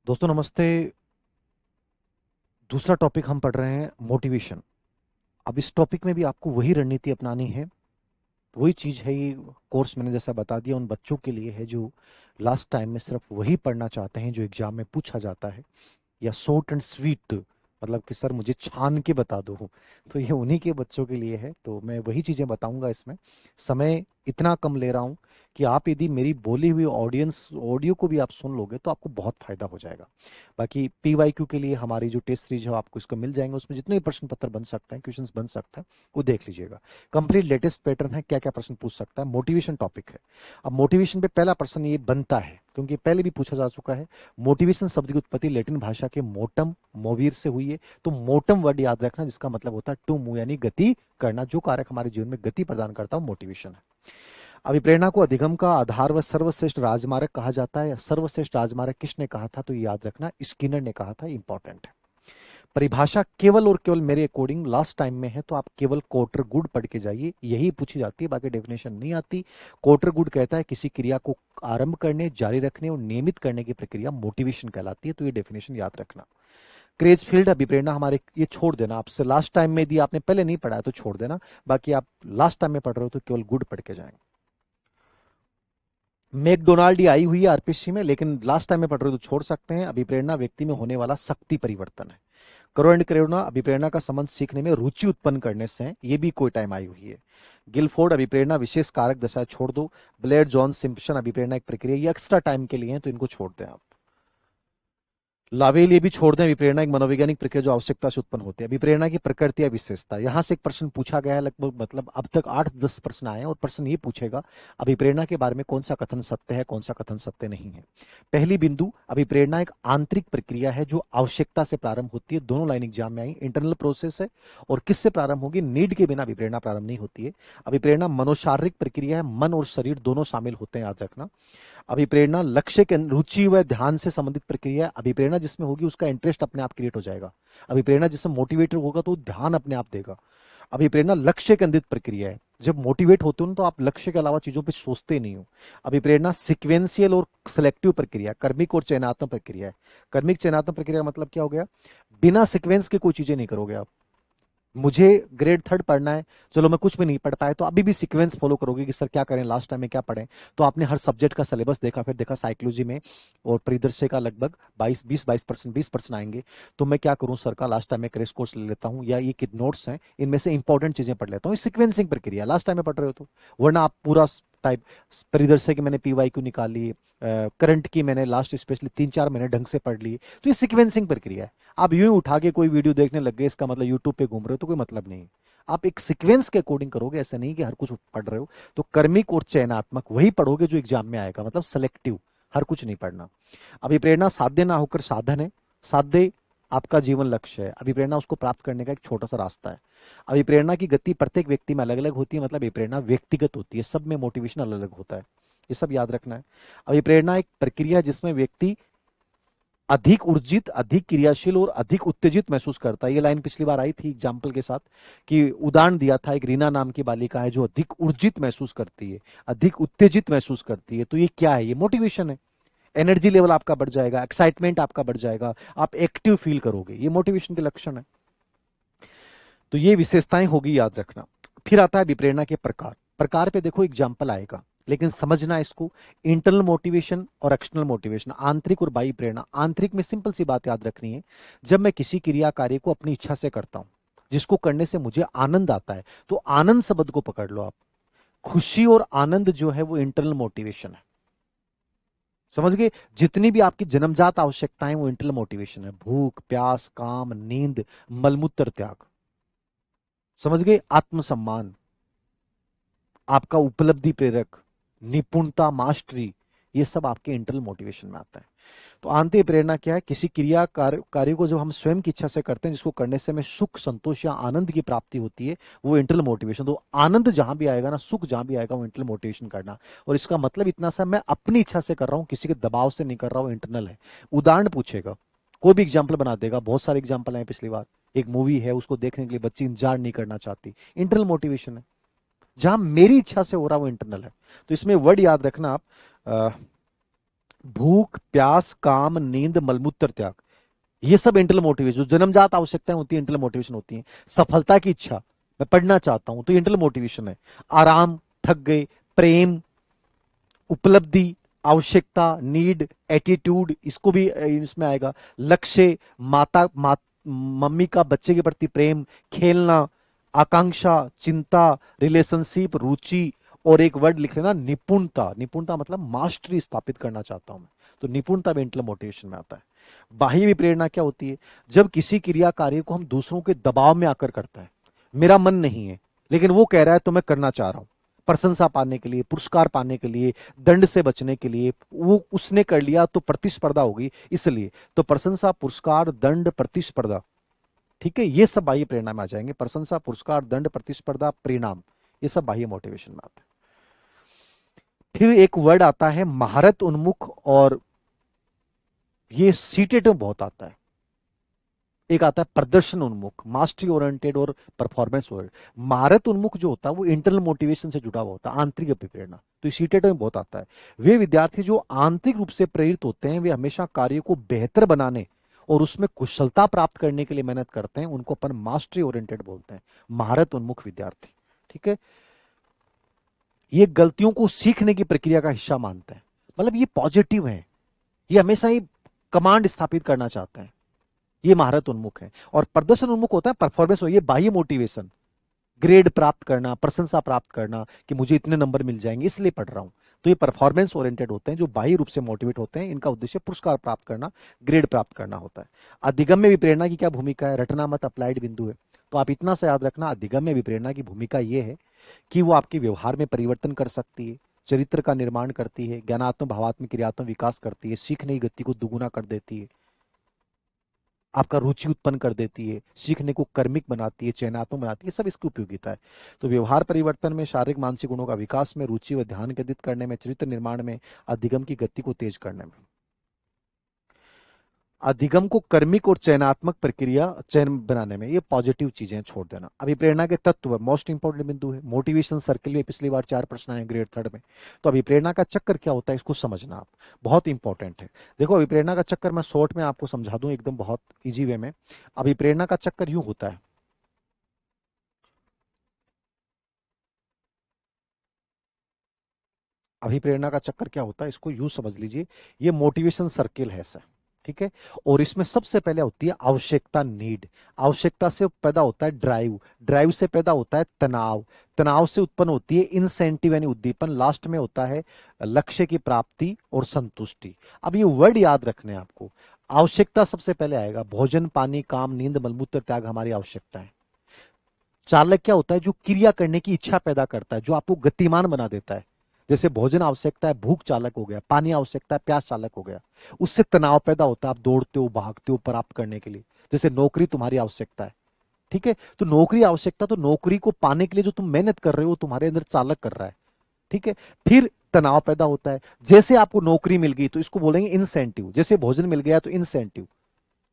दोस्तों नमस्ते। दूसरा टॉपिक हम पढ़ रहे हैं मोटिवेशन। अब इस टॉपिक में भी आपको वही रणनीति अपनानी है। वही चीज है, ये कोर्स मैंने जैसा बता दिया उन बच्चों के लिए है जो लास्ट टाइम में सिर्फ वही पढ़ना चाहते हैं जो एग्जाम में पूछा जाता है, या शॉर्ट एंड स्वीट, मतलब कि सर मुझे छान के बता दो। तो ये उन्हीं के बच्चों के लिए है, तो मैं वही चीजें बताऊंगा इसमें। समय इतना कम ले रहा हूं कि आप यदि मेरी बोली हुई ऑडियंस ऑडियो को भी आप सुन लोगे तो आपको बहुत फायदा हो जाएगा। बाकी पीवाईक्यू के लिए हमारी जो टेस्ट सीरीज है आपको इसको मिल जाएंगे, उसमें जितने भी प्रश्न पत्र बन सकते हैं, क्वेश्चंस बन सकते हैं, वो देख लीजिएगा। कंप्लीट लेटेस्ट पैटर्न है, क्या क्या प्रश्न पूछ सकता है, मोटिवेशन टॉपिक है। अब मोटिवेशन पे पहला प्रश्न ये बनता है क्योंकि पहले भी पूछा जा चुका है। मोटिवेशन शब्द की उत्पत्ति लैटिन भाषा के मोटम मोवीर से हुई है। तो मोटम वर्ड याद रखना, जिसका मतलब होता है टू मूव, यानी गति करना। जो कारक हमारे जीवन में गति प्रदान करता है मोटिवेशन है। अभिप्रेरणा को अधिगम का आधार व सर्वश्रेष्ठ राजमार्ग कहा जाता है। सर्वश्रेष्ठ राजमार्ग किसने कहा था, तो ये याद रखना स्किनर ने कहा था, इंपॉर्टेंट है। परिभाषा केवल और केवल मेरे अकॉर्डिंग लास्ट टाइम में है, तो आप केवल कोटर गुड पढ़ के जाइए, यही पूछी जाती है, बाकी डेफिनेशन नहीं आती। कोटर गुड कहता है किसी क्रिया को आरंभ करने, जारी रखने और नियमित करने की प्रक्रिया मोटिवेशन कहलाती है, तो ये डेफिनेशन याद रखना। क्रेजफील्ड अभिप्रेरणा हमारे, ये छोड़ देना, आपसे लास्ट टाइम में यदि आपने पहले नहीं पढ़ा है तो छोड़ देना। बाकी आप लास्ट टाइम में पढ़ रहे हो तो केवल गुड पढ़ के जाएंगे। मैकडोनाल्ड ये आई हुई है आरपीसी में, लेकिन लास्ट टाइम में पढ़ रहे हो तो छोड़ सकते हैं। अभिप्रेरणा व्यक्ति में होने वाला शक्ति परिवर्तन है। करो एंड करुणा अभिप्रेरणा का संबंध सीखने में रुचि उत्पन्न करने से है, ये भी कोई टाइम आई हुई है। गिलफोर्ड अभिप्रेरणा विशेष कारक दशा, छोड़ दो। ब्लेड जॉन सिम्पसन अभिप्रेरणा एक प्रक्रिया, ये एक्स्ट्रा टाइम के लिए है तो इनको छोड़ दें आप। लावेल ये भी छोड़ दें। अभिप्रेरणा एक मनोवैज्ञानिक प्रक्रिया जो आवश्यकता से उत्पन्न होती है। अभिप्रेरणा की प्रकृति या विशेषता, यहां से एक प्रश्न पूछा गया है लगभग, मतलब अब तक 8-10 प्रश्न आए हैं और प्रश्न ये पूछेगा अभिप्रेरणा के बारे में कौन सा कथन सत्य है, कौन सा कथन सत्य नहीं है। पहली बिंदु, अभिप्रेरणा एक आंतरिक प्रक्रिया है जो आवश्यकता से प्रारंभ होती है। दोनों लाइन एग्जाम में आई, इंटरनल प्रोसेस है। और किससे प्रारंभ होगी, नीड के बिना अभिप्रेरणा प्रारंभ नहीं होती है। अभिप्रेरणा मनोशारीरिक प्रक्रिया है, मन और शरीर दोनों शामिल होते हैं, याद रखना। अभिप्रेरणा लक्ष्य के रुचि व ध्यान से संबंधित प्रक्रिया है। अभिप्रेरणा जिसमें होगी उसका इंटरेस्ट अपने आप क्रिएट हो जाएगा। अभिप्रेरणा जिसमें मोटिवेटर होगा तो ध्यान अपने आप देगा। अभिप्रेरणा लक्ष्य केंद्रित प्रक्रिया है। जब मोटिवेट होते हो ना तो आप लक्ष्य के अलावा चीजों पे सोचते नहीं हो। अभिप्रेरणा सिक्वेंशियल और सिलेक्टिव प्रक्रिया, कर्मिक और चयनात्मक प्रक्रिया है। कर्मिक चयनात्मक प्रक्रिया का मतलब क्या हो गया, बिना सीक्वेंस के कोई चीजें नहीं करोगे आप। मुझे ग्रेड थर्ड पढ़ना है, चलो मैं कुछ भी नहीं पढ़ पाया तो अभी भी सीक्वेंस फॉलो करोगे कि सर क्या करें, लास्ट टाइम में क्या पढ़ें। तो आपने हर सब्जेक्ट का सिलेबस देखा, फिर देखा साइकोलॉजी में और परिदृश्य का लगभग 22% 20% आएंगे। तो मैं क्या करूं सर का, लास्ट टाइम में क्रैश कोर्स ले लेता हूं, या ये कित नोट्स हैं इनमें से इंपॉर्टेंट चीजें पढ़ लेता हूं। सीक्वेंसिंग प्रक्रिया लास्ट टाइम में पढ़ रहे हो तो, वरना आप पूरा टाइप परिदृश्य की मैंने पीवाईक्यू निकाली, करंट की मैंने लास्ट स्पेशली 3-4 महीने ढंग से पढ़ ली, तो ये सीक्वेंसिंग प्रक्रिया है। आप यूं ही उठा के कोई वीडियो देखने लग गए, इसका मतलब यूट्यूब पे घूम रहे हो तो कोई मतलब नहीं। आप एक सीक्वेंस के अकॉर्डिंग करोगे, ऐसा नहीं कि हर कुछ पढ़ रहे हो। तो कर्मिक और चयनात्मक वही पढ़ोगे जो एग्जाम में आएगा, मतलब सेलेक्टिव, हर कुछ नहीं पढ़ना। अभिप्रेरणा साध्य ना होकर साधन है। साध्य आपका जीवन लक्ष्य है, अभिप्रेरणा उसको प्राप्त करने का एक छोटा सा रास्ता है। अभिप्रेरणा की गति प्रत्येक व्यक्ति में अलग अलग होती है, मतलब अभिप्रेरणा व्यक्तिगत होती है, सब में मोटिवेशन अलग अलग होता है, ये सब याद रखना है। अभिप्रेरणा एक प्रक्रिया है जिसमें व्यक्ति अधिक ऊर्जित, अधिक क्रियाशील और अधिक उत्तेजित महसूस करता है। ये लाइन पिछली बार आई थी एग्जाम्पल के साथ, कि उदाहरण दिया था, एक रीना नाम की बालिका है जो अधिक ऊर्जित महसूस करती है, अधिक उत्तेजित महसूस करती है। तो ये क्या है, ये मोटिवेशन है। एनर्जी लेवल आपका बढ़ जाएगा, एक्साइटमेंट आपका बढ़ जाएगा, आप एक्टिव फील करोगे, ये मोटिवेशन के लक्षण है। तो ये विशेषताएं होगी, याद रखना। फिर आता है विप्रेरणा के प्रकार। प्रकार पे देखो एग्जाम्पल आएगा, लेकिन समझना इसको। इंटरनल मोटिवेशन और एक्सटर्नल मोटिवेशन, आंतरिक और बाह्य प्रेरणा। आंतरिक में सिंपल सी बात याद रखनी है, जब मैं किसी क्रिया कार्य को अपनी इच्छा से करता हूं, जिसको करने से मुझे आनंद आता है, तो आनंद शब्द को पकड़ लो आप। खुशी और आनंद जो है वो इंटरनल मोटिवेशन है, समझ गए। जितनी भी आपकी जन्मजात आवश्यकताएं वो इंटरनल मोटिवेशन है, भूख प्यास काम नींद मलमूत्र त्याग, समझ गए। आत्मसम्मान, आपका उपलब्धि प्रेरक, निपुणता मास्टरी, ये सब आपके इंटरनल मोटिवेशन में आता है। तो आंतरिक प्रेरणा क्या है, किसी क्रिया कार्य को जब हम स्वयं की इच्छा से करते हैं, जिसको करने से हमें सुख संतोष या आनंद की प्राप्ति होती है, वो इंटरनल मोटिवेशन। तो आनंद जहां भी आएगा ना, सुख जहां भी आएगा, वो इंटरनल मोटिवेशन करना। और इसका मतलब इतना सा, मैं अपनी इच्छा से कर रहा हूं, किसी के दबाव से नहीं कर रहा हूं, इंटरनल है। उदाहरण पूछेगा, कोई भी एग्जाम्पल बना देगा, बहुत सारे एग्जाम्पल आए पिछली बार। एक मूवी है, उसको देखने के लिए बच्ची इंतजार नहीं करना चाहती, इंटरनल मोटिवेशन है। जहां मेरी इच्छा से हो रहा वो इंटरनल है। तो इसमें वर्ड याद रखना आप, भूख, प्यास, काम, नींद, मलमूत्र त्याग, ये सब इंटरनल मोटिवेशन, जो जन्मजात आवश्यकताएं होती है इंटरनल मोटिवेशन होती है। सफलता की इच्छा, मैं पढ़ना चाहता हूं, तो इंटरनल मोटिवेशन है। आराम, थक गए, प्रेम, उपलब्धि, आवश्यकता, नीड, एटीट्यूड, इसको भी इसमें आएगा। लक्ष्य, मम्मी का बच्चे के प्रति प्रेम, खेलना, आकांक्षा, चिंता, रिलेशनशिप, रुचि, और एक वर्ड लिख लेना, निपुणता। निपुणता मतलब मास्टरी स्थापित करना चाहता हूं मैं, तो निपुणता भी इंटरनल मोटिवेशन में आता है। बाह्य विप्रेरणा क्या होती है? जब किसी क्रिया कार्य को हम दूसरों के दबाव में आकर करता है, मेरा मन नहीं है लेकिन वो कह रहा है तो मैं करना चाह रहा हूं, प्रशंसा पाने के लिए, पुरस्कार पाने के लिए, दंड से बचने के लिए, वो उसने कर लिया तो प्रतिस्पर्धा होगी इसलिए, तो प्रशंसा, पुरस्कार, दंड, प्रतिस्पर्धा, ठीक है, ये सब बाह्य प्रेरणा में आ जाएंगे। प्रशंसा, पुरस्कार, दंड, प्रतिस्पर्धा, परिणाम, ये सब बाह्य मोटिवेशन में आता है। फिर एक वर्ड आता है महारत उन्मुख, और ये सीटेट में बहुत आता है। एक आता है प्रदर्शन उन्मुख, मास्टरी ओरिएंटेड और परफॉर्मेंस ओरिएंटेड। महारत उन्मुख जो होता है वो इंटरनल मोटिवेशन से जुड़ा हुआ होता है, आंतरिक अभिप्रेरणा, तो सीटेट में बहुत आता है। वे विद्यार्थी जो आंतरिक रूप से प्रेरित होते हैं, वे हमेशा कार्य को बेहतर बनाने और उसमें कुशलता प्राप्त करने के लिए मेहनत करते हैं, उनको अपन मास्टरी ओरिएंटेड बोलते हैं, महारत उन्मुख विद्यार्थी। ठीक है, ये गलतियों को सीखने की प्रक्रिया का हिस्सा मानते हैं, मतलब ये पॉजिटिव है, ये हमेशा ही कमांड स्थापित करना चाहते हैं, ये महारत उन्मुख है। और प्रदर्शन उन्मुख होता है परफॉर्मेंस, हो ये बाह्य मोटिवेशन, ग्रेड प्राप्त करना, प्रशंसा प्राप्त करना कि मुझे इतने नंबर मिल जाएंगे इसलिए पढ़ रहा हूं, तो ये परफॉर्मेंस ओरिएंटेड होते हैं, जो बाह्य रूप से मोटिवेट होते हैं, इनका उद्देश्य पुरस्कार प्राप्त करना, ग्रेड प्राप्त करना होता है। अधिगम्य विप्रेरणा की क्या भूमिका है? रटना मत, अप्लाइड बिंदु है, तो आप इतना सा याद रखना, अधिगम्य विप्रेरणा की भूमिका यह है कि वो आपके व्यवहार में परिवर्तन कर सकती है, चरित्र का निर्माण करती है, ज्ञानात्मक, भावात्मक, क्रियात्मक विकास करती है, सीखने की गति को दुगुना कर देती है, आपका रुचि उत्पन्न कर देती है, सीखने को कर्मिक बनाती है, चयनात्मक बनाती है, सब इसकी उपयोगिता है। तो व्यवहार परिवर्तन में, शारीरिक मानसिक गुणों का विकास में, रुचि व ध्यान केंद्रित करने में, चरित्र निर्माण में, अधिगम की गति को तेज करने में। अधिगम को कर्मिक और चयनात्मक प्रक्रिया, चयन बनाने में, ये पॉजिटिव चीजें छोड़ देना। अभिप्रेरणा के तत्व मोस्ट इंपॉर्टेंट बिंदु है, मोटिवेशन सर्किल में पिछली बार 4 प्रश्न आए ग्रेड 3 में। तो अभिप्रेरणा का चक्कर क्या होता है, इसको समझना आप, बहुत इंपॉर्टेंट है। देखो अभिप्रेरणा का चक्कर मैं शॉर्ट में आपको समझा दूं एकदम बहुत इजी वे में। अभिप्रेरणा का चक्कर यूं होता है, अभिप्रेरणा का चक्कर क्या होता है इसको यूं समझ लीजिए, ये मोटिवेशन सर्किल है सर, ठीक है। और इसमें सबसे पहले होती है आवश्यकता, नीड, आवश्यकता से पैदा होता है ड्राइव, ड्राइव से पैदा होता है तनाव, तनाव से उत्पन्न होती है इंसेंटिव यानी उद्दीपन, लास्ट में होता है लक्ष्य की प्राप्ति और संतुष्टि। अब ये वर्ड याद रखने हैं आपको, आवश्यकता सबसे पहले आएगा, भोजन, पानी, काम, नींद, मलमूत्र त्याग हमारी आवश्यकता है। चालक क्या होता है? जो क्रिया करने की इच्छा पैदा करता है, जो आपको गतिमान बना देता है। जैसे भोजन आवश्यकता है, भूख चालक हो गया, पानी आवश्यकता है, प्यास चालक हो गया, उससे तनाव पैदा होता है, आप दौड़ते हो, भागते हो प्राप्त करने के लिए। जैसे नौकरी तुम्हारी आवश्यकता है, ठीक है, तो नौकरी आवश्यकता, तो नौकरी को पाने के लिए जो तुम मेहनत कर रहे हो तुम्हारे अंदर चालक कर रहा है, ठीक है। फिर तनाव पैदा होता है, जैसे आपको नौकरी मिल गई तो इसको बोलेंगे इंसेंटिव, जैसे भोजन मिल गया तो इंसेंटिव,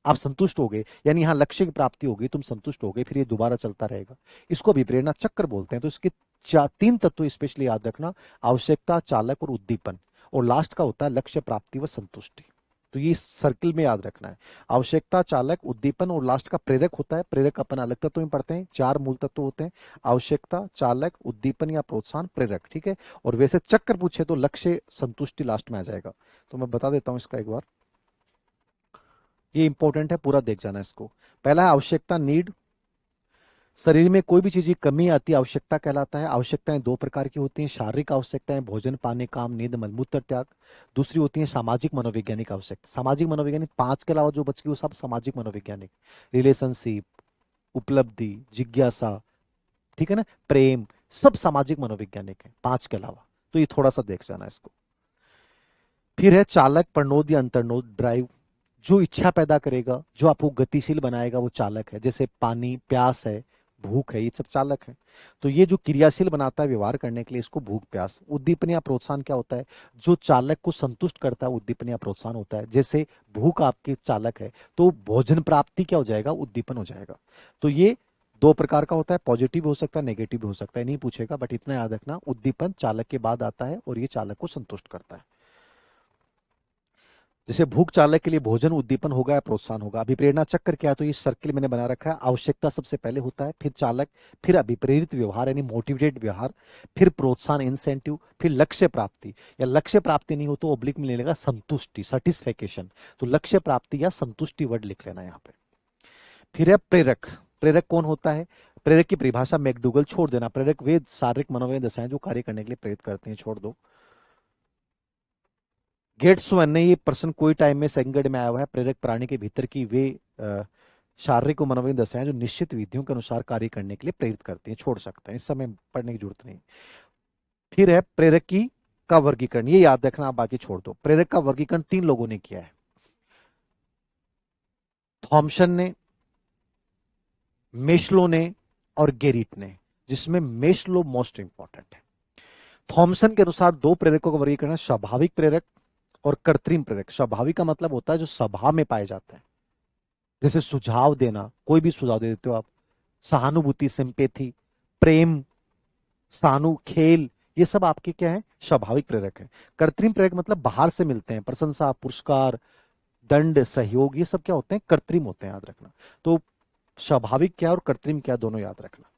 आप संतुष्ट हो गए, यानी यहां लक्ष्य की प्राप्ति हो गई, तुम संतुष्ट हो गए, फिर ये दोबारा चलता रहेगा। इसको अभिप्रेरणा चक्र बोलते हैं। तो इसके 3 तत्व स्पेशली याद रखना, आवश्यकता, चालक और उद्दीपन, और लास्ट का होता है लक्ष्य प्राप्ति व संतुष्टि। तो ये सर्किल में याद रखना है, आवश्यकता, चालक, उद्दीपन और लास्ट का प्रेरक होता है। प्रेरक अपन अलग तत्व में पढ़ते हैं, 4 मूल तत्व होते हैं, आवश्यकता, चालक, उद्दीपन या प्रोत्साहन, प्रेरक, ठीक है। और वैसे चक्र पूछे तो लक्ष्य, संतुष्टि लास्ट में आ जाएगा। तो मैं बता देता हूं इसका एक बार, ये इंपॉर्टेंट है, पूरा देख जाना इसको। पहला है आवश्यकता, नीड, शरीर में कोई भी चीज की कमी आती है आवश्यकता कहलाता है। आवश्यकताएं 2 प्रकार की होती हैं, शारीरिक आवश्यकताएं, भोजन, पानी, काम, नींद, मलमूत्र त्याग। दूसरी होती है सामाजिक मनोवैज्ञानिक आवश्यकता। सामाजिक मनोवैज्ञानिक 5 के अलावा जो बच गई वो सब सामाजिक मनोवैज्ञानिक, रिलेशनशिप, उपलब्धि, जिज्ञासा, ठीक है ना, प्रेम, सब सामाजिक मनोवैज्ञानिक है 5 के अलावा। तो ये थोड़ा सा देख जाना इसको। फिर है चालक, प्रणोद या अंतर्नोद, ड्राइव, जो इच्छा पैदा करेगा, जो आपको गतिशील बनाएगा वो चालक है। जैसे पानी, प्यास है, भूख है, ये सब चालक है। तो ये जो क्रियाशील बनाता है व्यवहार करने के लिए, इसको भूख, प्यास। उद्दीपन या प्रोत्साहन क्या होता है? जो चालक को संतुष्ट करता है उद्दीपन या प्रोत्साहन होता है। जैसे भूख आपके चालक है तो भोजन प्राप्ति क्या हो जाएगा? उद्दीपन हो जाएगा। तो ये 2 प्रकार का होता है, पॉजिटिव हो सकता है, नेगेटिव भी हो सकता है, नहीं पूछेगा, बट इतना याद रखना, उद्दीपन चालक के बाद आता है और ये चालक को संतुष्ट करता है। जैसे भूख चालक के लिए भोजन उद्दीपन होगा या प्रोत्साहन होगा। अभिप्रेरणा चक्र क्या है, तो ये सर्किल मैंने बना रखा है। आवश्यकता सबसे पहले होता है, फिर चालक, फिर अभिप्रेरित व्यवहार यानी मोटिवेटेड व्यवहार, फिर प्रोत्साहन इंसेंटिव, फिर लक्ष्य प्राप्ति, या लक्ष्य प्राप्ति नहीं हो तो ओब्लिक में लेगा संतुष्टि सेटिस्फेक्शन। तो लक्ष्य प्राप्ति या संतुष्टि वर्ड लिख लेना यहाँ पे। फिर है प्रेरक। प्रेरक कौन होता है? प्रेरक की परिभाषा मैकडूगल छोड़ देना। प्रेरक वे शारीरिक मनोवैज्ञानिक दशाएं जो कार्य करने के लिए प्रेरित करते हैं, छोड़ दो। गेट्समैन ने ये प्रश्न कोई टाइम में सेकंड ग्रेड में आया हुआ है। प्रेरक प्राणी के भीतर की वे शारीरिक और मनोवैज्ञानिक दशाएं जो निश्चित विधियों के अनुसार कार्य करने के लिए प्रेरित करती हैं, छोड़ सकते हैं, इस समय पढ़ने की जरूरत नहीं। फिर है प्रेरक की का वर्गीकरण, ये याद रखना, आप बाकी छोड़ दो। प्रेरक का वर्गीकरण 3 लोगों ने किया है, थॉमसन ने, मेस्लो ने और गेरिट ने, जिसमें मेस्लो मोस्ट इंपॉर्टेंट है। थॉमसन के अनुसार 2 प्रेरकों का वर्गीकरण है, स्वाभाविक प्रेरक और कृत्रिम प्रेरक। स्वाभाविक का मतलब होता है जो स्वभाव में पाए जाते हैं, जैसे सुझाव देना, कोई भी सुझाव दे देते हो आप, सहानुभूति सिंपैथी, प्रेम, सानु, खेल, ये सब आपके क्या है, स्वाभाविक प्रेरक है। कृत्रिम प्रेरक मतलब बाहर से मिलते हैं, प्रशंसा, पुरस्कार, दंड, सहयोग, ये सब क्या होते हैं, कृत्रिम होते हैं, याद रखना। तो स्वाभाविक क्या और कृत्रिम क्या, दोनों याद रखना।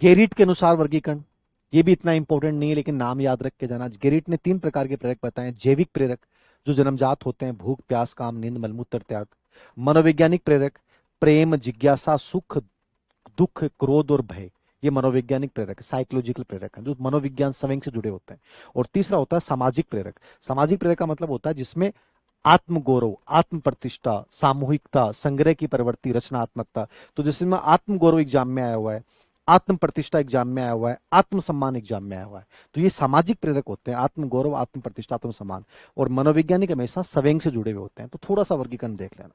गेरिट के अनुसार वर्गीकरण, ये भी इतना इंपॉर्टेंट नहीं है लेकिन नाम याद रख के जाना। गेरिट ने 3 प्रकार के प्रेरक बताए, जैविक प्रेरक जो जन्मजात होते हैं, भूख प्यास काम नींद मलमूत्र त्याग। मनोवैज्ञानिक प्रेरक, प्रेम जिज्ञासा सुख दुख क्रोध और भय, ये मनोवैज्ञानिक प्रेरक साइकोलॉजिकल प्रेरक है, जो मनोविज्ञान संवेग से जुड़े होते हैं। और तीसरा होता है सामाजिक प्रेरक। सामाजिक प्रेरक का मतलब होता है जिसमें आत्म गौरव, आत्म प्रतिष्ठा, सामूहिकता, संग्रह की प्रवृत्ति, रचनात्मकता। तो जिसमें आत्म गौरव एग्जाम में आया हुआ है, आत्म प्रतिष्ठा एग्जाम में आया हुआ है, आत्म सम्मान एग्जाम में आया हुआ है, तो ये सामाजिक प्रेरक होते हैं, आत्म गौरव, आत्म प्रतिष्ठा, आत्म सम्मान। और मनोवैज्ञानिक हमेशा संवेग से जुड़े हुए होते हैं, तो थोड़ा सा वर्गीकरण देख लेना।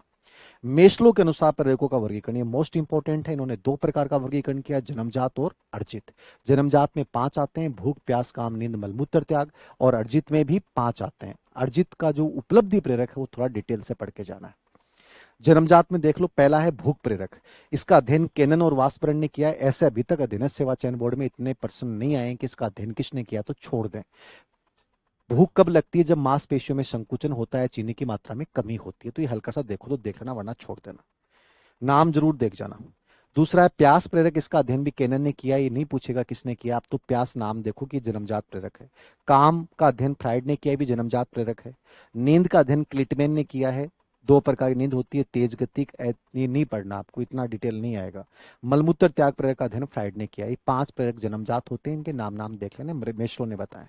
मेस्लो के अनुसार प्रेरकों का वर्गीकरण ये मोस्ट इंपॉर्टेंट है। इन्होंने 2 प्रकार का वर्गीकरण किया, जन्मजात और अर्जित। जन्मजात में 5 आते हैं, भूख प्यास काम नींद मलमूत्र त्याग, और अर्जित में भी 5 आते हैं। अर्जित का जो उपलब्धि प्रेरक है वो थोड़ा डिटेल से पढ़ के जाना है। जन्मजात में देख लो, पहला है भूख प्रेरक। इसका अध्ययन केनन और वासबर्न ने किया है। ऐसे अभी तक अध्ययन सेवा चयन बोर्ड में इतने प्रश्न नहीं आए कि इसका अध्ययन किसने किया, तो छोड़ दें। भूख कब लगती है, जब मांसपेशियों में संकुचन होता है, चीनी की मात्रा में कमी होती है, तो ये हल्का सा देखो तो देख लेना, वरना छोड़ देना, नाम जरूर देख जाना। दूसरा है प्यास प्रेरक, इसका अध्ययन भी केनन ने किया, ये नहीं पूछेगा किसने किया, आप तो प्यास नाम देखो कि जन्मजात प्रेरक है। काम का अध्ययन फ्राइड ने किया, भी जन्मजात प्रेरक है। नींद का अध्ययन क्लिटमैन ने किया है। 2 प्रकार की नींद होती है, तेज गति, ये नहीं पढ़ना आपको, इतना डिटेल नहीं आएगा। मलमूत्र त्याग प्रेरक का अध्ययन फ्राइड ने किया। ये 5 प्रेरक जन्मजात होते हैं, इनके नाम नाम देख लेना, मेश्रो ने बताया।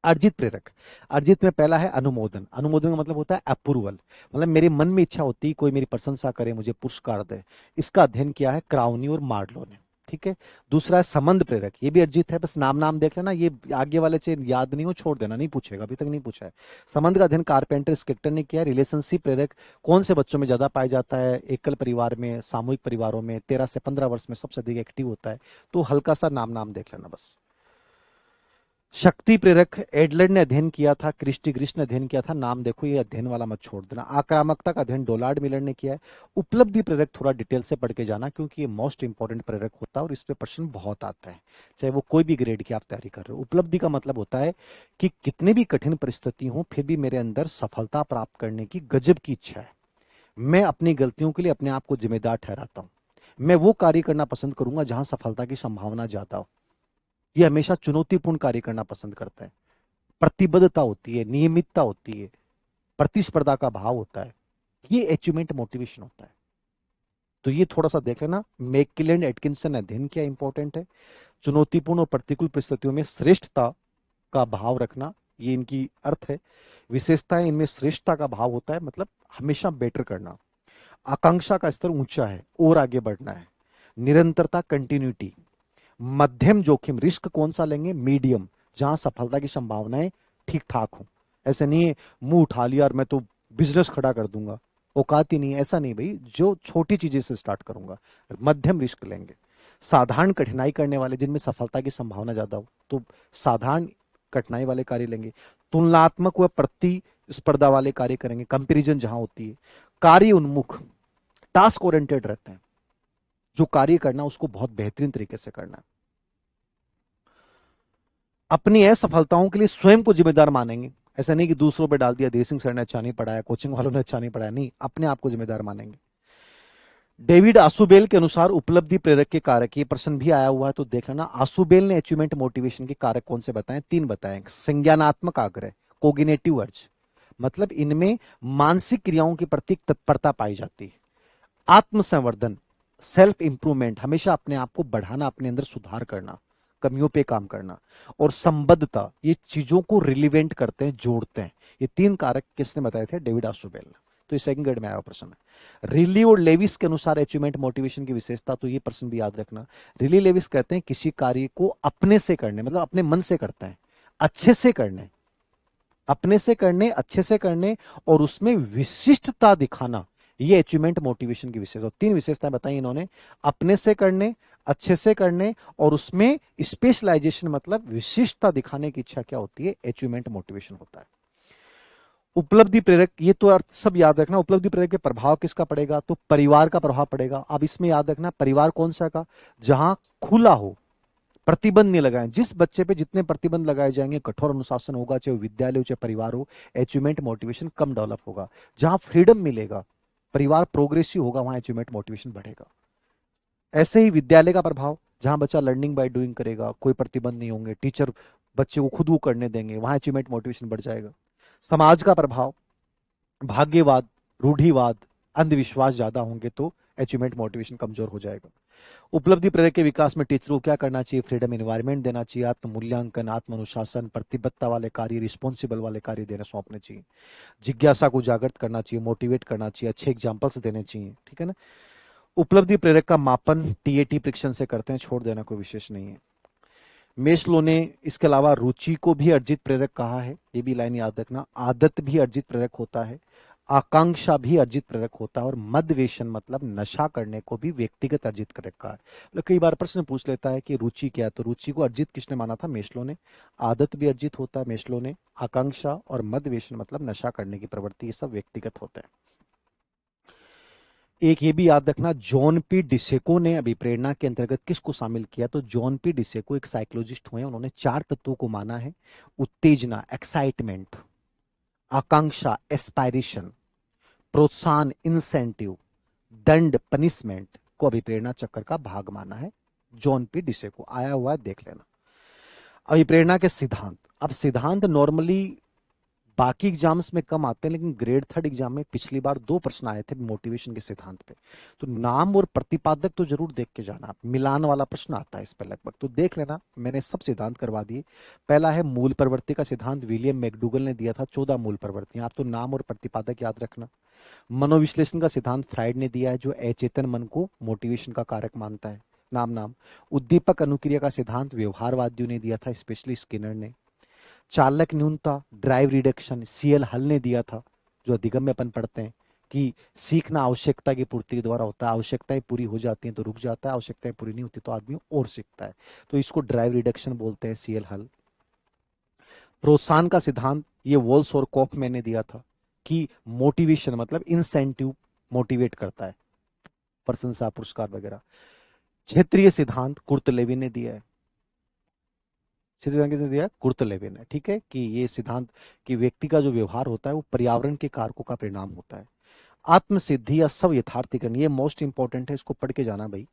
अर्जित प्रेरक, अर्जित में पहला है अनुमोदन। अनुमोदन का मतलब होता है अप्रूवल, मतलब मेरे मन में इच्छा होती है कोई मेरी प्रशंसा करे, मुझे पुरस्कार दे। इसका अध्ययन किया है क्राउनी और मार्लो ने, ठीक है। दूसरा है संबंध प्रेरक, ये भी अर्जित है, बस नाम नाम देख लेना, ये आगे वाले चेन याद नहीं हो छोड़ देना, नहीं पूछेगा, अभी तक नहीं पूछा है। संबंध का अध्ययन कारपेंटर स्किक्टर ने किया। रिलेशनशिप प्रेरक कौन से बच्चों में ज्यादा पाया जाता है, एकल परिवार में, सामूहिक परिवारों में, 13 से 15 वर्ष में सबसे अधिक एक्टिव होता है, तो हल्का सा नाम नाम देख लेना बस। शक्ति प्रेरक एडलर ने अध्ययन किया था, क्रिस्टी ग्रिश ने अध्ययन किया था, नाम देखो, ये अध्ययन वाला मत छोड़ देना। आक्रामकता का अध्ययन डोलार्ड मिलर ने किया है। उपलब्धि प्रेरक थोड़ा डिटेल से पढ़ के जाना, क्योंकि ये मोस्ट इंपॉर्टेंट प्रेरक होता है और इस पे प्रश्न बहुत आता है, चाहे वो कोई भी ग्रेड की आप तैयारी कर रहे हो। उपलब्धि का मतलब होता है कि कितनी भी कठिन परिस्थिति हो फिर भी मेरे अंदर सफलता प्राप्त करने की गजब की इच्छा है, मैं अपनी गलतियों के लिए अपने आप को जिम्मेदार ठहराता हूं, मैं वो कार्य करना पसंद करूंगा जहां सफलता की संभावना ज्यादा हो। ये हमेशा चुनौतीपूर्ण कार्य करना पसंद करते हैं। प्रतिबद्धता होती है, नियमितता होती है, प्रतिस्पर्धा का भाव होता है, ये अचीवमेंट मोटिवेशन होता है। तो ये थोड़ा सा देख लेना। मैककिलेंड एटकिंसन अध्ययन क्या इंपॉर्टेंट है, चुनौतीपूर्ण और प्रतिकूल परिस्थितियों में श्रेष्ठता का भाव रखना, ये इनकी अर्थ है। विशेषताएं, इनमें श्रेष्ठता का भाव होता है, मतलब हमेशा बेटर करना। आकांक्षा का स्तर ऊंचा है और आगे बढ़ना है। निरंतरता, कंटिन्यूटी। मध्यम जोखिम, रिस्क कौन सा लेंगे, मीडियम, जहां सफलता की संभावनाएं ठीक ठाक हो। ऐसे नहीं है मुंह उठा लिया और मैं तो बिजनेस खड़ा कर दूंगा, औकात ही नहीं है, ऐसा नहीं भाई, जो छोटी चीजें से स्टार्ट करूंगा। मध्यम रिस्क लेंगे। साधारण कठिनाई करने वाले, जिनमें सफलता की संभावना ज्यादा हो, तो साधारण कठिनाई वाले कार्य लेंगे। तुलनात्मक व प्रतिस्पर्धा वाले कार्य करेंगे, कंपैरिजन जहां होती है। कार्य उन्मुख, टास्क ओरिएंटेड रहते हैं, जो कार्य करना उसको बहुत बेहतरीन तरीके से करना है। अपनी असफलताओं के लिए स्वयं को जिम्मेदार मानेंगे, ऐसा नहीं कि दूसरों पे डाल दिया, देसिंग सर ने अच्छा नहीं पढ़ाया, कोचिंग वालों ने अच्छा नहीं पढ़ाया, नहीं, अपने आप को जिम्मेदार मानेंगे। डेविड आसुबेल के अनुसार उपलब्धि प्रेरक के कारक, ये प्रश्न भी आया हुआ है तो देख लेना। आसुबेल ने अचीवमेंट मोटिवेशन के कारक कौन से बताए? 3 बताए। संज्ञानात्मक आग्रह, कोग्निटिव अर्ज, मतलब इनमें मानसिक क्रियाओं के प्रति तत्परता पाई जाती है। आत्मसंवर्धन, सेल्फ इंप्रूवमेंट, हमेशा अपने आप को बढ़ाना, अपने अंदर सुधार करना, कमियों पे काम करना। और संबद्धता, ये चीजों को रिलीवेंट करते हैं, जोड़ते हैं। ये 3 कारक किसने बताए थे? डेविड आसुबेल ने। तो ये सेकंड ग्रेड में आया प्रश्न है। रिली और लेविस के अनुसार अचीवमेंट मोटिवेशन की विशेषता, तो ये प्रश्न भी याद रखना। रिली लेविस कहते हैं किसी कार्य को अपने से करने, मतलब अपने मन से करते हैं, अच्छे से करने, अपने से करने, अच्छे से करने और उसमें विशिष्टता दिखाना, ये अचीवमेंट मोटिवेशन की विशेषता। 3 विशेषताएं बताई इन्होंने, अपने से करने, अच्छे से करने और उसमें स्पेशलाइजेशन, मतलब विशिष्टता दिखाने की इच्छा क्या होती है? अचीवमेंट मोटिवेशन होता है। उपलब्धि प्रेरक, ये तो अर्थ सब याद रखना। उपलब्धि प्रेरक के प्रभाव किसका पड़ेगा? तो परिवार का प्रभाव पड़ेगा। अब इसमें याद रखना, परिवार कौन सा का? जहां खुला हो, प्रतिबंध नहीं लगाए। जिस बच्चे पे जितने प्रतिबंध लगाए जाएंगे, कठोर अनुशासन होगा, चाहे विद्यालय हो चाहे परिवार हो, अचीवमेंट मोटिवेशन कम डेवलप होगा। जहां फ्रीडम मिलेगा, परिवार प्रोग्रेसिव होगा, वहां अचीवमेंट मोटिवेशन बढ़ेगा। ऐसे ही विद्यालय का प्रभाव, जहां बच्चा लर्निंग बाय डूइंग करेगा, कोई प्रतिबंध नहीं होंगे, टीचर बच्चे को खुद वो करने देंगे, वहां अचीवमेंट मोटिवेशन बढ़ जाएगा। समाज का प्रभाव, भाग्यवाद, रूढ़िवाद, अंधविश्वास ज्यादा होंगे तो अचीवमेंट मोटिवेशन कमजोर हो जाएगा। उपलब्धि प्रेरक के विकास में टीचर को क्या करना चाहिए? फ्रीडम एनवायरनमेंट देना चाहिए, आत्म मूल्यांकन, आत्म अनुशासन, प्रतिबद्धता वाले कार्य, रिस्पॉन्सिबल वाले कार्य देना सौंपने चाहिए। जिज्ञासा को जागृत करना चाहिए, मोटिवेट करना चाहिए, अच्छे एग्जाम्पल्स देने चाहिए, ठीक है ना। उपलब्धि प्रेरक का मापन टीएटी परीक्षण से करते हैं, छोड़ देना, कोई विशेष नहीं है। मेस्लो ने इसके अलावा रुचि को भी अर्जित प्रेरक कहा है, ये भी लाइन याद रखना। आदत भी अर्जित प्रेरक होता है, आकांक्षा भी अर्जित प्रेरक होता है, और मद व्यसन मतलब नशा करने को भी व्यक्तिगत अर्जित प्रेरक कहा है। मतलब कई बार प्रश्न पूछ लेता है कि रुचि क्या है, तो रुचि को अर्जित किसने माना था? मेस्लो ने। आदत भी अर्जित होता है मेस्लो ने, आकांक्षा और मद व्यसन मतलब नशा करने की प्रवृत्ति, ये सब व्यक्तिगत होते हैं। एक ये भी याद रखना, जॉन पी डिसेको ने अभिप्रेरणा के अंतर्गत किसको शामिल किया? तो जॉन पी डिसेको एक साइकोलॉजिस्ट हुए, उन्होंने 4 तत्वों को माना है। उत्तेजना, एक्साइटमेंट, आकांक्षा, एस्पायरेशन, प्रोत्साहन, इंसेंटिव, दंड, पनिशमेंट को अभिप्रेरणा चक्र का भाग माना है। जॉन पी डिसेको आया हुआ है, देख लेना। अभिप्रेरणा के सिद्धांत, अब सिद्धांत नॉर्मली बाकी एग्जाम्स में कम आते हैं, लेकिन ग्रेड 3 एग्जाम में पिछली बार 2 प्रश्न आए थे मोटिवेशन के सिद्धांत पे। तो नाम और प्रतिपादक तो जरूर देख के जाना, मिलान वाला प्रश्न आता है इस पर लगभग, तो देख लेना। मैंने सब सिद्धांत करवा दिए। पहला है मूल प्रवृत्ति का सिद्धांत, विलियम मैकडूगल ने दिया था, 14 मूल प्रवृत्तियां। आप तो नाम और प्रतिपादक याद रखना। मनोविश्लेषण का सिद्धांत फ्राइड ने दिया है, जो अचेतन मन को मोटिवेशन का कारक मानता है। नाम नाम उद्दीपक अनुक्रिया का सिद्धांत व्यवहारवादियों ने दिया था, स्पेशली स्किनर ने। चालक न्यूनता, ड्राइव रिडक्शन, सीएल हल ने दिया था, जो अधिगम में अपन पढ़ते हैं कि सीखना आवश्यकता की पूर्ति के द्वारा होता है। आवश्यकताएं पूरी हो जाती हैं तो रुक जाता है, आवश्यकताएं पूरी नहीं होती तो आदमी और सीखता है, तो इसको ड्राइव रिडक्शन बोलते हैं, सीएल हल। प्रोत्साहन का सिद्धांत, ये वॉल्स और कॉफमैन ने दिया था कि मोटिवेशन मतलब इंसेंटिव मोटिवेट करता है, प्रशंसा, पुरस्कार वगैरह। क्षेत्रीय सिद्धांत कुर्तलेवी ने दिया है, किसने दिया? कुर्तलेवी ने, ठीक है, कि ये सिद्धांत कि व्यक्ति का जो व्यवहार होता है वो पर्यावरण के कारकों का परिणाम होता है। आत्मसिद्धि या स्व यथार्थीकरण, ये मोस्ट इंपॉर्टेंट है, इसको पढ़ के जाना भाई।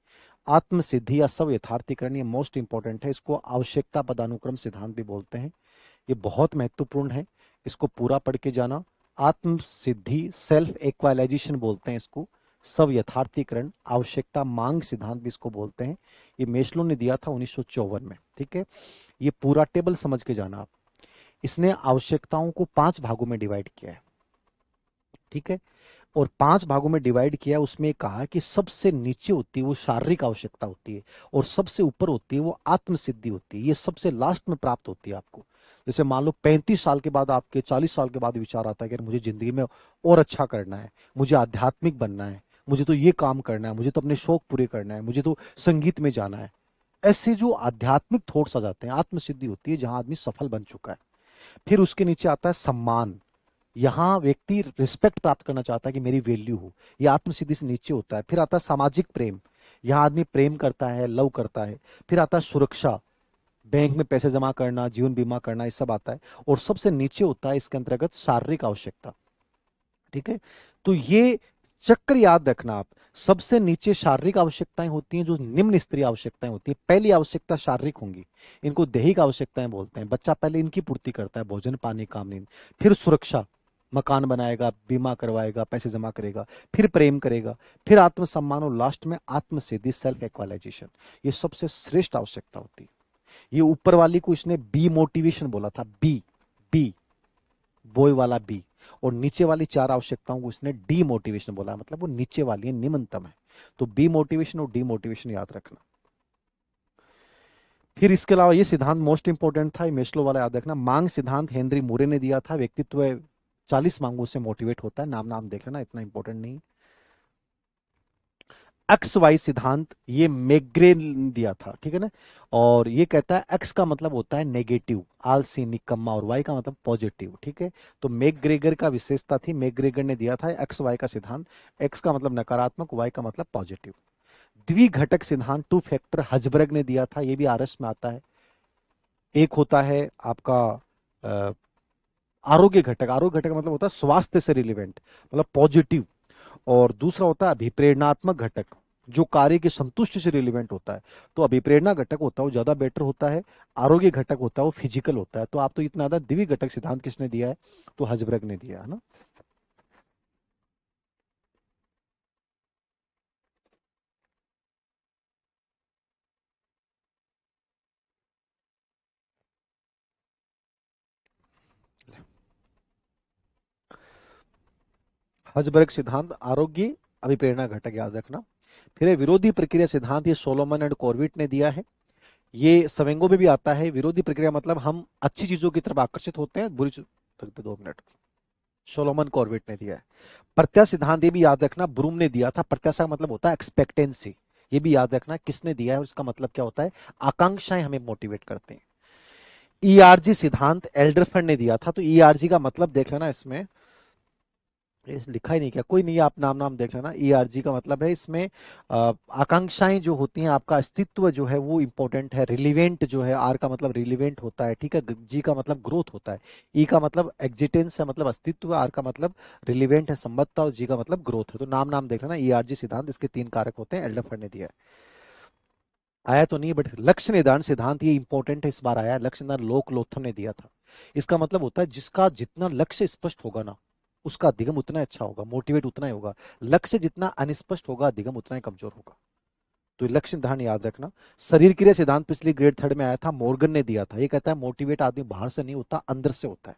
आत्मसिद्धि या स्व यथार्थीकरण ये मोस्ट इंपॉर्टेंट है, इसको आवश्यकता पदानुक्रम सिद्धांत भी बोलते हैं। ये बहुत महत्वपूर्ण है, इसको पूरा पढ़ के जाना। आत्मसिद्धि, सेल्फ एक्वालाइजेशन बोलते हैं इसको, स्व यथार्थीकरण, आवश्यकता मांग सिद्धांत भी इसको बोलते हैं। ये मेस्लो ने दिया था 1954 में, ठीक है। ये पूरा टेबल समझ के जाना आप। इसने आवश्यकताओं को 5 भागों में डिवाइड किया है, ठीक है, और 5 भागों में डिवाइड किया। उसमें कहा कि सबसे नीचे होती है वो शारीरिक आवश्यकता होती है, और सबसे ऊपर होती है वो आत्मसिद्धि होती है, ये सबसे लास्ट में प्राप्त होती है आपको। जैसे मान लो 35 साल के बाद, आपके 40 साल के बाद विचार आता है कि मुझे जिंदगी में और अच्छा करना है, मुझे आध्यात्मिक बनना है, मुझे तो ये काम करना है, मुझे तो अपने शौक पूरे करना है, मुझे तो संगीत में जाना है। ऐसे जो आध्यात्मिक थॉट्स आ जाते हैं, आत्मसिद्धि होती है जहां आदमी सफल बन चुका है। फिर उसके नीचे आता है सम्मान, यहां व्यक्ति रिस्पेक्ट प्राप्त करना चाहता है कि मेरी वैल्यू हो, यह आत्मसिद्धि से नीचे होता है। फिर आता है सामाजिक प्रेम, यहां आदमी प्रेम करता है, लव करता है। फिर आता है सुरक्षा, बैंक में पैसे जमा करना, जीवन बीमा करना, ये सब आता है। और सबसे नीचे होता है इसके अंतर्गत शारीरिक आवश्यकता। ठीक है, तो ये चक्र याद रखना आप। सबसे नीचे शारीरिक आवश्यकताएं होती हैं, जो निम्न स्तरीय आवश्यकताएं होती हैं। पहली आवश्यकता शारीरिक होंगी, इनको दैहिक आवश्यकताएं बोलते हैं। बच्चा पहले इनकी पूर्ति करता है, भोजन पानी काम नींद। फिर सुरक्षा, मकान बनाएगा, बीमा करवाएगा, पैसे जमा करेगा। फिर प्रेम करेगा, फिर आत्मसम्मान, और लास्ट में आत्मसिद्धि, सेल्फ एक्वालाइजेशन। ये सबसे श्रेष्ठ आवश्यकता होती है। ये ऊपर वाली को इसने बी मोटिवेशन बोला था, बी, बी, बॉय वाला बी। और नीचे वाली चार आवश्यकताओं को इसने डी मोटिवेशन बोला है, मतलब वो नीचे वाली है, निम्नतम है। तो बी मोटिवेशन और डी मोटिवेशन याद रखना। फिर इसके अलावा ये सिद्धांत मोस्ट इंपोर्टेंट था, मेस्लो वाला याद रखना। मांग सिद्धांत हेनरी मूरे ने दिया था। व्यक्तित्व 40 मांगों से मोटिवेट होता है, नाम नाम देख लेना, इतना इंपॉर्टेंट नहीं। एक्स वाई सिद्धांत ये मैग्रे ने दिया था, ठीक है ना। और ये कहता है एक्स का मतलब होता है नेगेटिव, आलसी, निकम्मा, और वाई का मतलब पॉजिटिव। ठीक है, तो मैग्रेगर का विशेषता थी, मैग्रेगर ने दिया था एक्स वाई का सिद्धांत। एक्स का मतलब नकारात्मक, वाई का मतलब पॉजिटिव। द्विघटक सिद्धांत, टू फैक्टर, हजबर्ग ने दिया था, ये भी आरएस में आता है। एक होता है आपका अ, आरोग्य घटक। आरोग्य घटक का मतलब होता है स्वास्थ्य से रिलेवेंट, मतलब पॉजिटिव। और दूसरा होता है अभिप्रेरणात्मक घटक, जो कार्य के संतुष्टि से रिलेवेंट होता है। तो अभिप्रेरणा घटक होता है वो ज्यादा बेटर होता है। आरोग्य घटक होता है वो फिजिकल होता है। तो आप तो इतना ज्यादा द्वि घटक सिद्धांत किसने दिया है? तो हजबर्ग ने दिया है ना। हजबर्ग सिद्धांत, आरोग्य, अभिप्रेरणा घटक याद रखना। फिर है विरोधी प्रक्रिया सिद्धांत, ये सोलोमन एंड कॉर्विट ने दिया है। ये सवेंगो में भी आता है। विरोधी प्रक्रिया मतलब हम अच्छी चीजों की तरफ आकर्षित होते हैं, बुरी रख दे 2 मिनट। सोलोमन कॉर्बेट ने दिया है। प्रत्याशा सिद्धांत ये भी याद रखना, ब्रूम ने दिया था। प्रत्याशा का मतलब होता है एक्सपेक्टेंसी। ये भी याद रखना किसने दिया है, उसका मतलब क्या होता है, आकांक्षाएं हमें मोटिवेट करते हैं। ईआरजी सिद्धांत एल्डरफंड ने दिया था। तो ईआरजी का मतलब देख लेना इसमें, ये लिखा ही नहीं क्या, कोई नहीं, आप नाम नाम देख लेना। ईआरजी का मतलब है इसमें आकांक्षाएं जो होती हैं, आपका अस्तित्व जो है वो इंपॉर्टेंट है। रिलीवेंट जो है, आर का मतलब रिलीवेंट होता है, ठीक है। जी का मतलब ग्रोथ होता है। ई का मतलब एग्जिटेंस है, मतलब अस्तित्व। आर का मतलब रिलीवेंट है, संबद्धता। और जी का मतलब ग्रोथ है। तो नाम नाम देख लेना। ईआरजी सिद्धांत, इसके 3 कारक होते हैं, एल्डरफंड ने दिया है। आया तो नहीं, बट लक्ष्य निर्धारण सिद्धांत ये इंपॉर्टेंट है, इस बार आया। लक्ष्य निर्धारण लोक लोथम ने दिया था। इसका मतलब होता है जिसका जितना लक्ष्य स्पष्ट होगा ना, उसका अधिगम उतना अच्छा होगा, मोटिवेट उतना ही होगा। लक्ष्य जितना अनिस्पष्ट होगा, अधिगम उतना ही कमजोर होगा। तो लक्ष्य निर्धारण याद रखना। शरीर क्रिया सिद्धांत पिछली ग्रेड 3 में आया था, मॉर्गन ने दिया था। ये कहता है मोटिवेट आदमी बाहर से नहीं होता, अंदर से होता है।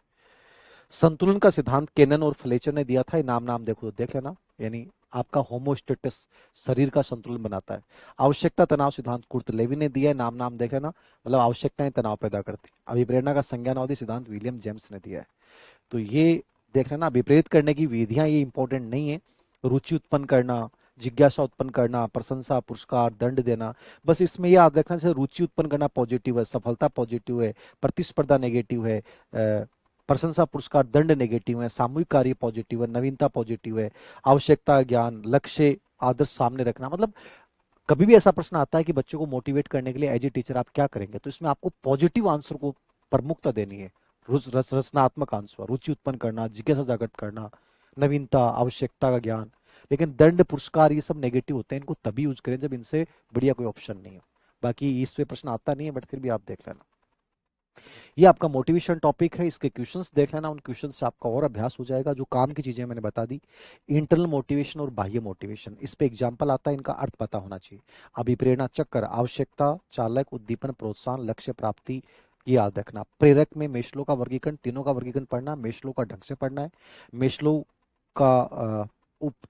संतुलन का सिद्धांत केनन और फ्लेचर ने दिया था। ये नाम नाम देखो तो देख लेना, यानी आपका होमोस्टेटस, शरीर का संतुलन बनाता है। आवश्यकता तनाव सिद्धांत कुर्ट लेवी ने दिया है, नाम नाम देख लेना, मतलब आवश्यकताएं तनाव पैदा करती। अभिप्रेरणा का संज्ञानवादी सिद्धांत विलियम जेम्स ने दिया है। तो ये देख लेना, विपरीत करने की विधियां ये इंपॉर्टेंट नहीं है। रुचि उत्पन्न करना, जिज्ञासा उत्पन्न करना, प्रशंसा, पुरस्कार, दंड देना, बस इसमें याद रखना। जैसे रुचि उत्पन्न करना पॉजिटिव है, सफलता पॉजिटिव है, प्रतिस्पर्धा नेगेटिव है, प्रशंसा, पुरस्कार, दंड नेगेटिव है, सामूहिक कार्य पॉजिटिव है, नवीनता पॉजिटिव है, आवश्यकता, ज्ञान, लक्ष्य, आदर्श सामने रखना। मतलब कभी भी ऐसा प्रश्न आता है कि बच्चों को मोटिवेट करने के लिए एज ए टीचर आप क्या करेंगे, तो इसमें आपको पॉजिटिव आंसर को प्रमुखता देनी है। रचनात्मक आंसर, रुचि उत्पन्न करना, जिज्ञासा जागृत करना, नवीनता, आवश्यकता का ज्ञान। लेकिन दंड, पुरस्कार, ये सब नेगेटिव होते हैं, इनको तभी यूज करें जब इनसे बढ़िया कोई ऑप्शन नहीं हो। बाकी इस पे प्रश्न आता नहीं है, बट फिर भी आप देख लेना। ये आपका मोटिवेशन टॉपिक है, इसके क्वेश्चंस देख लेना। उन क्वेश्चन से आपका और अभ्यास हो जाएगा। जो काम की चीजें मैंने बता दी, इंटरनल मोटिवेशन और बाह्य मोटिवेशन, इस पे एग्जाम्पल आता है, इनका अर्थ पता होना चाहिए। अभिप्रेरणा चक्र, आवश्यकता, चालक, उद्दीपन, प्रोत्साहन, लक्ष्य प्राप्ति, ये याद रखना। प्रेरक में मेस्लो का वर्गीकरण, तीनों का वर्गीकरण पढ़ना, मेस्लो का ढंग से पढ़ना है। मेस्लो का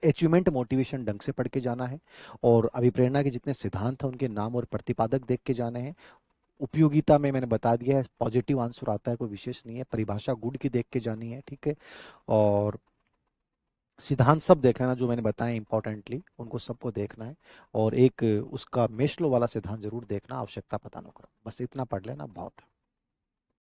अचीवमेंट मोटिवेशन ढंग से पढ़ के जाना है। और अभिप्रेरणा के जितने सिद्धांत हैं उनके नाम और प्रतिपादक देख के जाने हैं। उपयोगिता में मैंने बता दिया है, पॉजिटिव आंसर आता है, कोई विशेष नहीं है। परिभाषा गुड की देख के जानी है, ठीक है। और सिद्धांत सब देख लेना जो मैंने बताया इंपॉर्टेंटली, उनको सबको देखना है। और एक उसका मेस्लो वाला सिद्धांत जरूर देखना, आवश्यकता पता न करो। बस इतना पढ़ लेना, बहुत है।